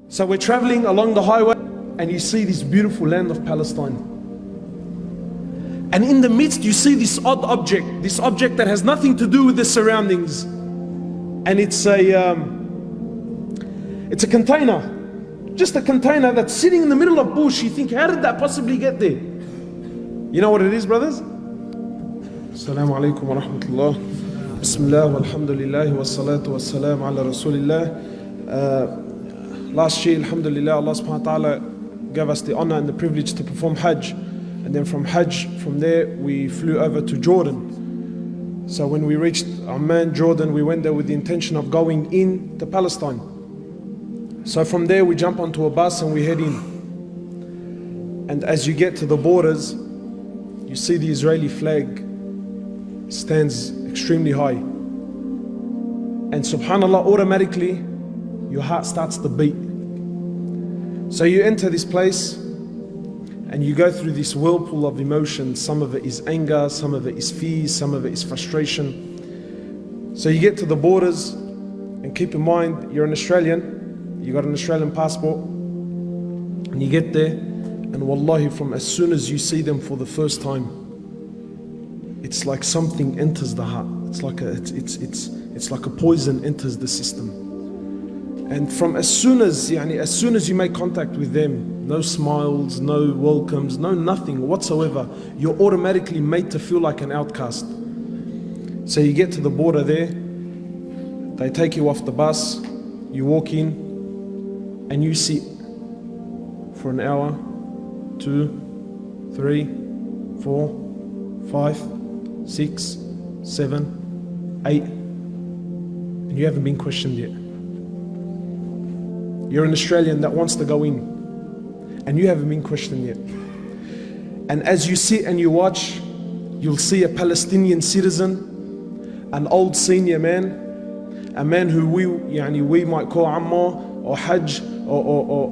So we're traveling along the highway and you see this beautiful land of Palestine. And in the midst you see this odd object, this object that has nothing to do with the surroundings. And it's a container, just a container that's sitting in the middle of bush. You think, how did that possibly get there? You know what it is, brothers? Assalamu alaikum wa rahmatullah. Bismillah walhamdulillah wa salatu wa salam ala rasulillah. Last year, alhamdulillah, Allah subhanahu wa ta'ala gave us the honor and the privilege to perform Hajj. And then from Hajj, from there, we flew over to Jordan. So when we reached Amman, Jordan, we went there with the intention of going in to Palestine. So from there, we jump onto a bus and we head in. And as you get to the borders, you see the Israeli flag stands extremely high. And subhanAllah, automatically, your heart starts to beat. So you enter this place and you go through this whirlpool of emotions. Some of it is anger, some of it is fear, some of it is frustration. So you get to the borders, and keep in mind, you're an Australian, you got an Australian passport, and you get there, and wallahi, from as soon as you see them for the first time, it's like something enters the heart. It's like a poison enters the system. And from as soon as you make contact with them, no smiles, no welcomes, no nothing whatsoever, you're automatically made to feel like an outcast. So you get to the border there, they take you off the bus, you walk in, and you sit for an hour, 2, 3, 4, 5, 6, 7, 8, and you haven't been questioned yet. You're an Australian that wants to go in, and you haven't been questioned yet. And as you sit and you watch, you'll see a Palestinian citizen, an old senior man, a man who we might call Ammar or Hajj, or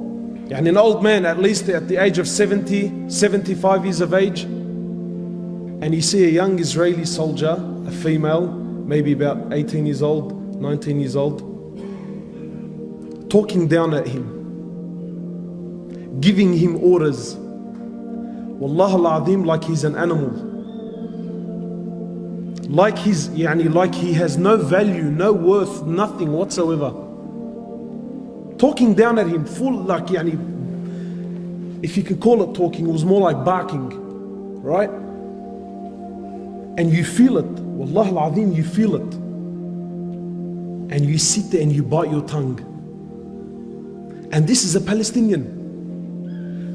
an old man at least at the age of 70, 75 years of age. And you see a young Israeli soldier, a female, maybe about 18 years old, 19 years old, talking down at him, giving him orders, Wallah al-Azim, like he's an animal, like he has no value, no worth, nothing whatsoever. Talking down at him, full if you could call it talking, it was more like barking, right? And you feel it, Wallah al-Azim, you feel it. And you sit there and you bite your tongue. And this is a Palestinian.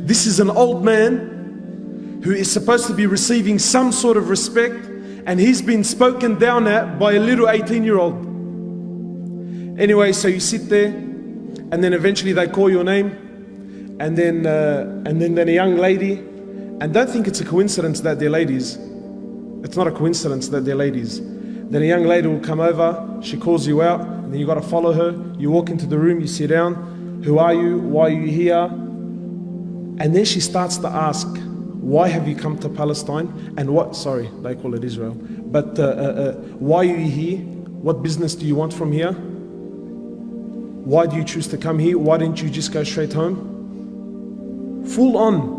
This is an old man who is supposed to be receiving some sort of respect, and he's been spoken down at by a little 18-year-old. Anyway, so you sit there, and then eventually they call your name, and then a young lady, and don't think it's a coincidence that they're ladies. It's not a coincidence that they're ladies. Then a young lady will come over, she calls you out, and then you got to follow her. You walk into the room, you sit down. Who are you? Why are you here? And then she starts to ask, why have you come to Palestine? And what, sorry, they call it Israel. But why are you here? What business do you want from here? Why do you choose to come here? Why didn't you just go straight home? Full on.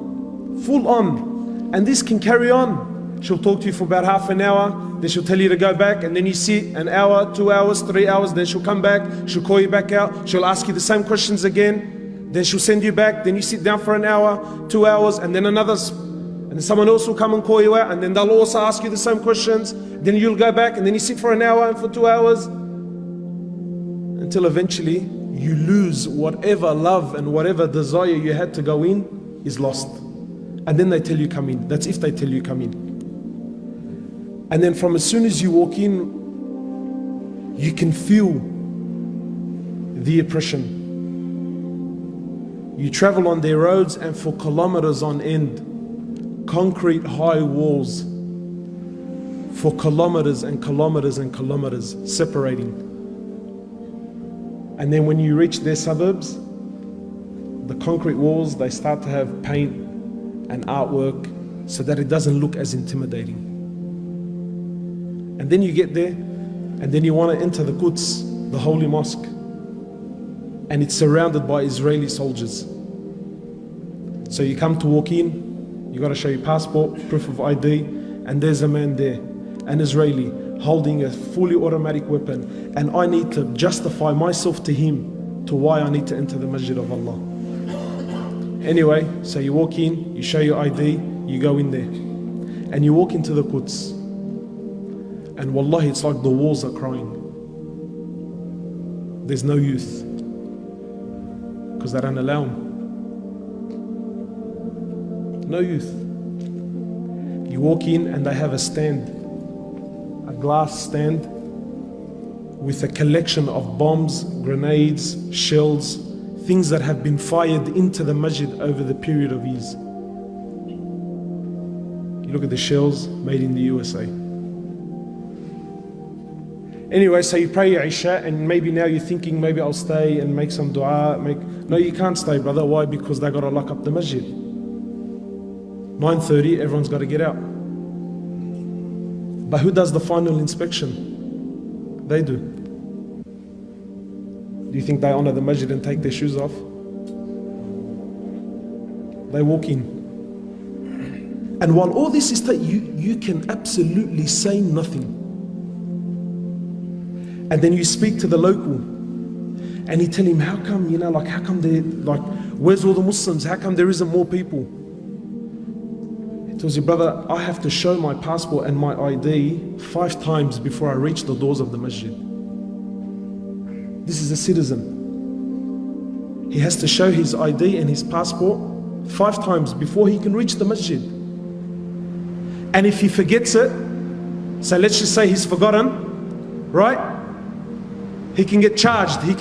And this can carry on. She'll talk to you for about half an hour, then she'll tell you to go back, and then you sit an hour, 2 hours, 3 hours, then she'll come back, she'll call you back out, she'll ask you the same questions again, then she'll send you back, then you sit down for an hour, 2 hours, and then and then someone else will come and call you out, and then they'll also ask you the same questions, then you'll go back, and then you sit for an hour and for 2 hours, until eventually you lose whatever love and whatever desire you had to go in is lost. And then they tell you come in. That's if they tell you come in. And then from as soon as you walk in, you can feel the oppression. You travel on their roads, and for kilometers on end, concrete high walls for kilometers and kilometers and kilometers separating. And then when you reach their suburbs, the concrete walls, they start to have paint and artwork so that it doesn't look as intimidating. And then you get there, and then you want to enter the Quds, the holy mosque. and it's surrounded by Israeli soldiers. So you come to walk in, you got to show your passport, proof of ID, and there's a man there, an Israeli, holding a fully automatic weapon, and I need to justify myself to him to why I need to enter the Masjid of Allah. Anyway, so you walk in, you show your ID, you go in there, and you walk into the Quds, and wallahi, it's like the walls are crying. There's no youth, because they don't allow them. No youth. You walk in and they have a stand, a glass stand with a collection of bombs, grenades, shells, things that have been fired into the masjid over the period of years. You look at the shells made in the USA. Anyway, so you pray your Isha, and maybe now you're thinking, maybe I'll stay and make some dua. No, you can't stay, brother. Why? Because they got to lock up the masjid. 9:30, everyone's got to get out. But who does the final inspection? They do. Do you think they honor the masjid and take their shoes off? They walk in. And while all this is you can absolutely say nothing. And then you speak to the local and you tell him, how come, how come where's all the Muslims? How come there isn't more people? He tells you, brother, I have to show my passport and my ID 5 times before I reach the doors of the masjid. This is a citizen. He has to show his ID and his passport 5 times before he can reach the masjid. And if he forgets it, so let's just say he's forgotten, right? He can get charged. He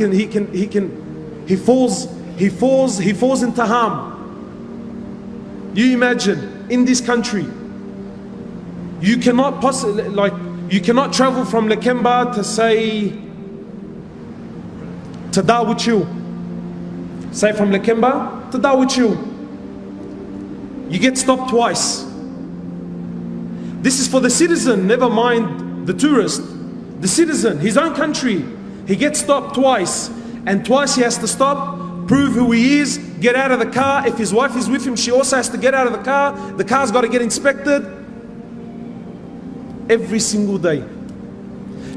falls into harm. You imagine, in this country, you cannot travel from Lakemba to Darwich. Say from Lakemba to Darwich. You get stopped twice. This is for the citizen, never mind the tourist. The citizen, his own country, he gets stopped twice. And twice he has to stop, prove who he is, get out of the car. If his wife is with him, she also has to get out of the car. The car's got to get inspected. Every single day.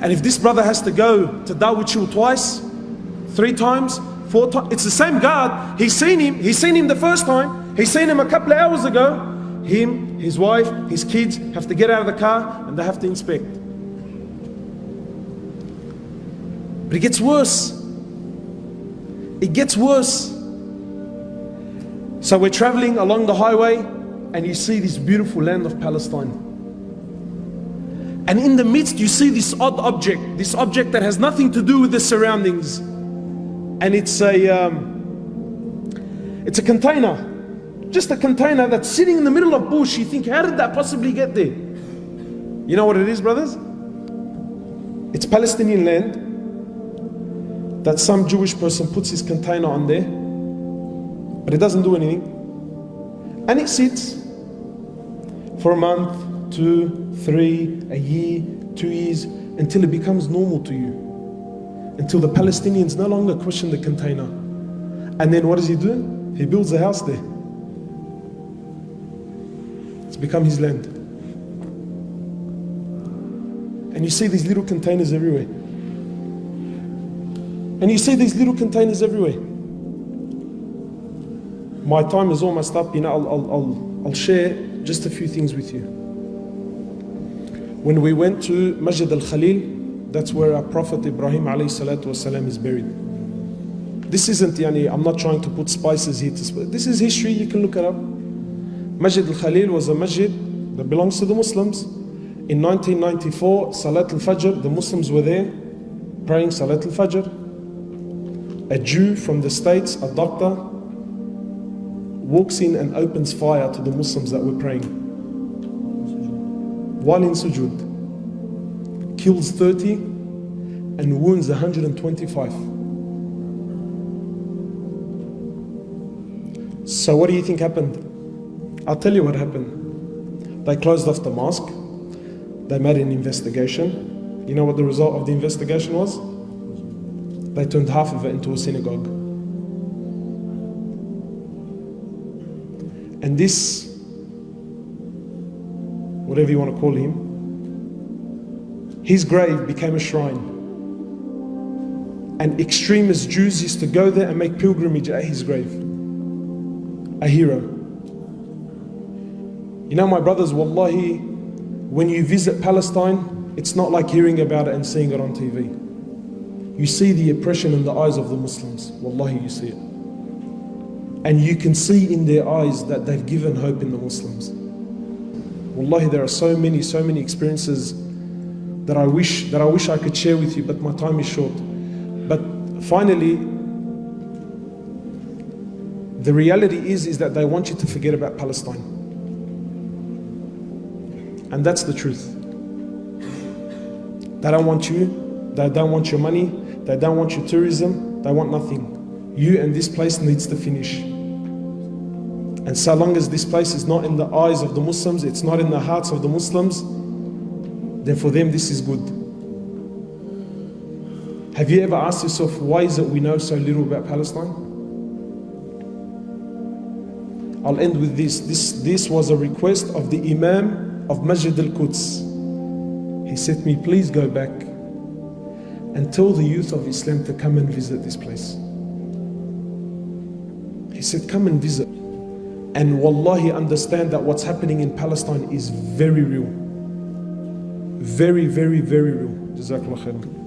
And if this brother has to go to Darwich twice, 3 times, 4 times, it's the same guard. He's seen him the first time. He's seen him a couple of hours ago. Him, his wife, his kids have to get out of the car and they have to inspect. But it gets worse. It gets worse. So we're traveling along the highway and you see this beautiful land of Palestine. And in the midst you see this odd object, this object that has nothing to do with the surroundings. And it's a container. Just a container that's sitting in the middle of bush. You think, how did that possibly get there? You know what it is, brothers? It's Palestinian land that some Jewish person puts his container on there, but it doesn't do anything. And it sits for a month, 2, 3, a year, 2 years, until it becomes normal to you. Until the Palestinians no longer question the container. And then what does he do? He builds a house there. It's become his land. And you see these little containers everywhere. And you see these little containers everywhere. My time is almost up. I'll share just a few things with you. When we went to Masjid al-Khalil, that's where our Prophet Ibrahim alayhi salatu wasalam is buried. This isn't, I'm not trying to put spices here. This is history, you can look it up. Masjid al-Khalil was a masjid that belongs to the Muslims. In 1994, Salat al-Fajr, the Muslims were there praying Salat al-Fajr. A Jew from the States, a doctor, walks in and opens fire to the Muslims that were praying. While in sujood, kills 30 and wounds 125. So what do you think happened? I'll tell you what happened. They closed off the mosque. They made an investigation. You know what the result of the investigation was? They turned half of it into a synagogue. And this, whatever you want to call him, his grave became a shrine. And extremist Jews used to go there and make pilgrimage at his grave. A hero. You know, my brothers, wallahi, when you visit Palestine, it's not like hearing about it and seeing it on TV. You see the oppression in the eyes of the Muslims. Wallahi, you see it. And you can see in their eyes that they've given hope in the Muslims. Wallahi, there are so many experiences that I wish I could share with you, but my time is short. But finally, the reality is that they want you to forget about Palestine. And that's the truth. They don't want you, they don't want your money, they don't want your tourism, they want nothing. You and this place needs to finish. And so long as this place is not in the eyes of the Muslims, it's not in the hearts of the Muslims, then for them this is good. Have you ever asked yourself, why is it we know so little about Palestine? I'll end with this. This was a request of the Imam of Masjid al-Quds. He said to me, please go back and tell the youth of Islam to come and visit this place. He said, come and visit. And wallahi, understand that what's happening in Palestine is very real. Very, very, very real. Jazakallah khairan.